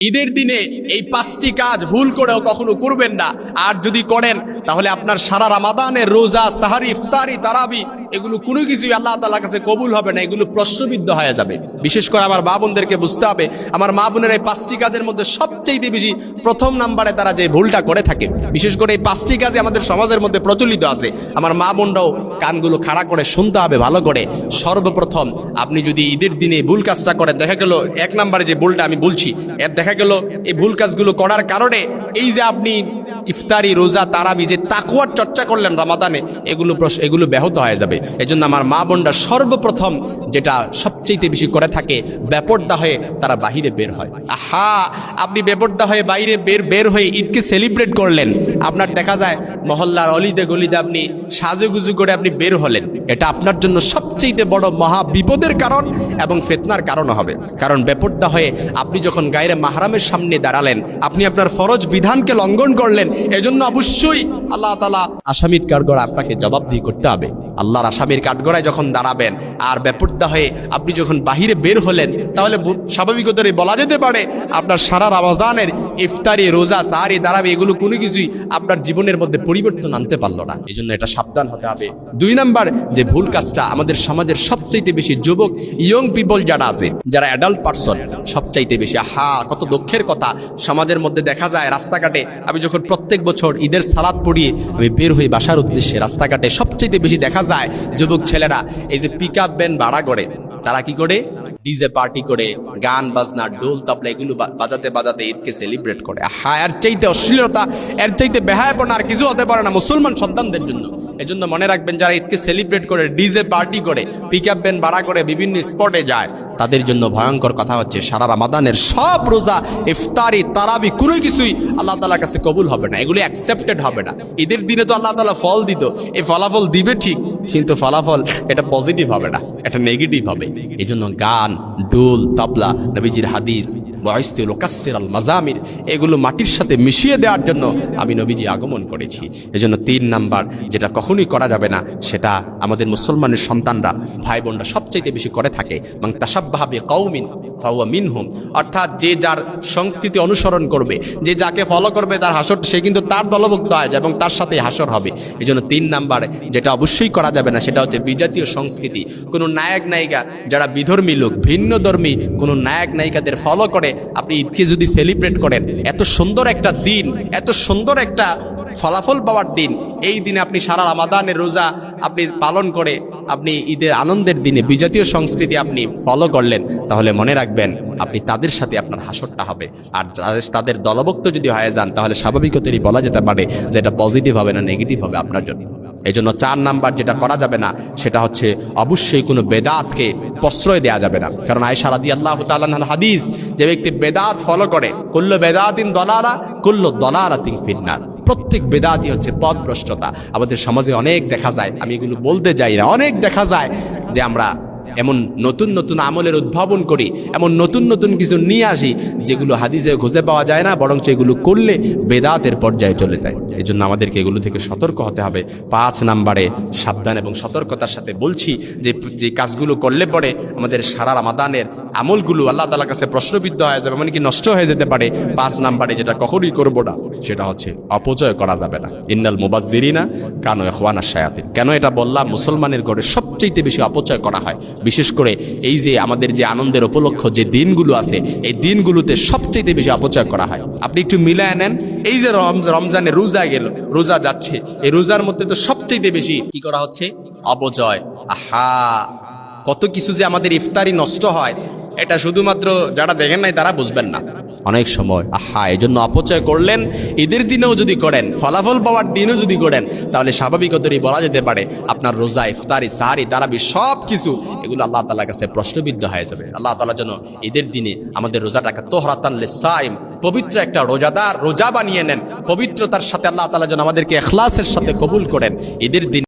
ঈদের দিনে এই 5টি কাজ ভুল করেও কখনো করবেন না। আর যদি করেন তাহলে আপনার সারা রমাদানের রোজা, সাহারি, ইফতারি, তারাবি এগুলো কোনো কিছুই আল্লাহ তাআলার কাছে কবুল হবে না, এগুলো প্রশ্নবিদ্ধ হয়ে যাবে। বিশেষ করে আমার মা বোনদেরকে বুঝতে হবে, আমার মা বোনের এই 5টি কাজের মধ্যে সবচেয়ে বেশি প্রথম নাম্বারে তারা যে ভুলটা করে থাকে, বিশেষ করে এই 5টি কাজে আমাদের সমাজের মধ্যে প্রচলিত আছে। আমার মা বোনরাও কানগুলো খাড়া করে শুনতে হবে ভালো করে। সর্বপ্রথম আপনি যদি ঈদের দিনে ভুল কাজটা করেন, দেখা গেল 1 নম্বরে যে ভুলটা আমি বলছি, এর দেখা গেল এই ভুল কাজগুলো করার কারণে এই যে আপনি ইফতারি, রোজা, তারাবি যে তাকওয়ার চর্চা করলেন রমাদানে, এগুলো ব্যাহত হয়ে যাবে। এজন্য আমার মা বোনরা সর্বপ্রথম যেটা সবচেয়ে বেশি করে থাকে, বেপরদা হয়ে তারা বাহিরে বের হয়। আহা, আপনি বেপরদা হয়ে বাইরে বের হয়ে ঈদকে সেলিব্রেট করলেন, আপনার দেখা যায় মহল্লার অলিদে গলিদে আপনি সাজুগুজু করে আপনি বের হলেন, এটা আপনার জন্য সবচেয়ে বড় মহা বিপদের কারণ এবং ফিতনার কারণ হবে। কারণ বেপরদা হয়ে আপনি যখন গায়রে মাহরামের সামনে দাঁড়ালেন, আপনি আপনার ফরজ বিধানকে লঙ্ঘন করলেন। এজন্য অবশ্যই আল্লাহ তাআলা আসামির কাঠগড়ায় আপনাকে জবাবদিহি করতে হবে। আল্লাহর আসামির কাঠগড়ায় যখন দাঁড়াবেন আর বেপরদা হয়ে আপনি যখন বাহিরে বের হলেন, তাহলে স্বাভাবিকতই বলা যেতে পারে আপনার সারা রমাদানের ইফতারি, রোজা, সাহারি, তারাবি এগুলো কোনো কিছুই আপনার জীবনের মধ্যে পরিবর্তন আনতে পারলো না। এই জন্য এটা সাবধান হতে হবে। 2 নাম্বার যে ভুল কাজটা আমাদের সমাজের সবচাইতে বেশি যুবক, ইয়ং পিপল যারা আছে, যারা অ্যাডাল্ট পারসন, সবচাইতে বেশি, কত দুঃখের কথা, সমাজের মধ্যে দেখা যায় রাস্তাঘাটে আমি যখন প্রত্যেক বছর ঈদের সালাত পড়িয়ে আমি বের হই বাসার উদ্দেশ্যে, রাস্তাঘাটে সবচাইতে বেশি দেখা যায় যুবক ছেলেরা এই যে পিকআপ ভ্যান ভাড়া করে, তারা কি করে, ডিজে পার্টি করে, গান বাজনা, ডোল তবলা এগুলো বাজাতে বাজাতে ঈদকে সেলিব্রেট করে। এর চাইতে অশ্লীলতা, এর চাইতে বেহায়াপনা আর কিছু হতে পারে না মুসলমান সন্তানদের জন্য। এজন্য মনে রাখবেন, যারা ঈদকে সেলিব্রেট করে, ডিজে পার্টি করে, পিকআপ ভ্যান ভাড়া করে বিভিন্ন স্পটে যায়, তাদের জন্য ভয়ঙ্কর কথা হচ্ছে সারা রমাদানের সব রোজা, ইফতারি, তারাবি কোনো কিছুই আল্লাহ তাআলার কাছে কবুল হবে না, এগুলি অ্যাকসেপ্টেড হবে না। ঈদের দিনে তো আল্লাহ তাআলা ফল দিত, এই ফলাফল দিবে ঠিক, কিন্তু ফলাফল এটা পজিটিভ হবে না, এটা নেগেটিভ হবে। এই জন্য গান, ডোল, তবলা, নবীজির হাদিস, মাজামির এগুলো মাটির সাথে মিশিয়ে দেওয়ার জন্য আমি নবীজি আগমন করেছি। এজন্য 3 নাম্বার যেটা কখনোই করা যাবে না, সেটা আমাদের মুসলমানের সন্তানরা, ভাই বোনরা সবচাইতে বেশি করে থাকে, মান তাশাব্বাহা বিকাউমিন ফাহুয়া মিনহুম, অর্থাৎ যে যার সংস্কৃতি অনুসরণ করবে, যে যাকে ফলো করবে, তার হাসর সে কিন্তু তার দলভুক্ত হয় এবং তার সাথে হাসর হবে। এই জন্য 3 নাম্বার যেটা অবশ্যই করা যাবে না, সেটা হচ্ছে বিজাতীয় সংস্কৃতি। কোনো নায়ক নায়িকা যারা বিধর্মী লোক, ভিন্ন ধর্মী কোনো নায়ক নায়িকাদের ফলো করে আপনি ঈদকে যদি সেলিব্রেট করেন, এত সুন্দর একটা দিন, এত সুন্দর একটা ফলাফল পাওয়ার দিন, এই দিনে আপনি সারা রমাদানের রোজা আপনি পালন করে আপনি ঈদের আনন্দের দিনে বিজাতীয় সংস্কৃতি আপনি ফলো করলেন, তাহলে মনে রাখবেন আপনি তাদের সাথে আপনার হাসরটা হবে। আর তাদের দলভুক্ত যদি হয়ে যান, তাহলে স্বাভাবিকতই বলা যেতে পারে যে এটা পজিটিভ হবে না, নেগেটিভ হবে আপনার জন্য। এই জন্য 4 নাম্বার যেটা করা যাবে না, সেটা হচ্ছে অবশ্যই কোনো বেদাতকে প্রশ্রয় দেওয়া যাবে না। কারণ আয়েশা রাদিয়াল্লাহু তাআলা আনহার হাদিস, যে ব্যক্তি বেদাত ফলো করে, কুল্লু বেদাতিন দলালা কুল্লু দলালাতিন ফিন্নার, প্রত্যেক বেদাতই হচ্ছে পথভ্রষ্টতা। আমাদের সমাজে অনেক দেখা যায়, আমি এগুলো বলতে যাই না, অনেক দেখা যায় যে আমরা এমন নতুন নতুন আমলের উদ্ভাবন করি, এমন নতুন নতুন কিছু নিয়ে আসি যেগুলো হাদিসে খুঁজে পাওয়া যায় না, বরং এগুলো করলে বেদাতের পর্যায়ে চলে যায়। এই জন্য আমাদেরকে এগুলো থেকে সতর্ক হতে হবে। 5 নাম্বারে সাবধান এবং সতর্কতার সাথে বলছি যে কাজগুলো করলে পরে আমাদের সারা রমাদানের আমলগুলো আল্লাহ তাআলার কাছে প্রশ্নবিদ্ধ হয়ে যাবে, এমনকি নষ্ট হয়ে যেতে পারে। 5 নাম্বারে যেটা কখনোই করব না, সেটা হচ্ছে অপচয় করা যাবে না। ইন্নাল মুবাজ্জিরিনা কানু ইখওয়ানাশ শায়াতিন। কেন এটা বললাম? মুসলমানের ঘরে সবচেয়ে বেশি অপচয় করা হয়, বিশেষ করে এই যে আমাদের যে আনন্দের উপলক্ষ যে দিনগুলো আছে, এই দিনগুলোতে সবচেয়ে বেশি অপচয় করা হয়। আপনি একটু মিলায় নেন, এই যে রমজানে রোজা গেল, রোজা যাচ্ছে, এই রোজার মধ্যে তো সবচেয়ে বেশি কি করা হচ্ছে? অপচয়। কত কিছু যে আমাদের ইফতারি নষ্ট হয়, এটা শুধুমাত্র যারা দেখেন নাই তারা বুঝবেন না অনেক সময়। এই জন্য অপচয় করলেন, ঈদের দিনেও যদি করেন, ফলাফল পাওয়ার দিনও যদি করেন, তাহলে স্বাভাবিকতই বলা যেতে পারে আপনার রোজা, ইফতারি, সাহারি, তারাবি সব কিছু এগুলো আল্লাহ তাআলার কাছে প্রশ্নবিদ্ধ হয়ে যাবে। আল্লাহ তাআলা যেন ঈদের দিনে আমাদের রোজাটাকে তোহরাতান লিসাইম, পবিত্র একটা রোজা বানিয়ে নেন। পবিত্রতার সাথে আল্লাহ তাআলা যেন আমাদেরকে ইখলাসের সাথে কবুল করেন। ঈদের দিন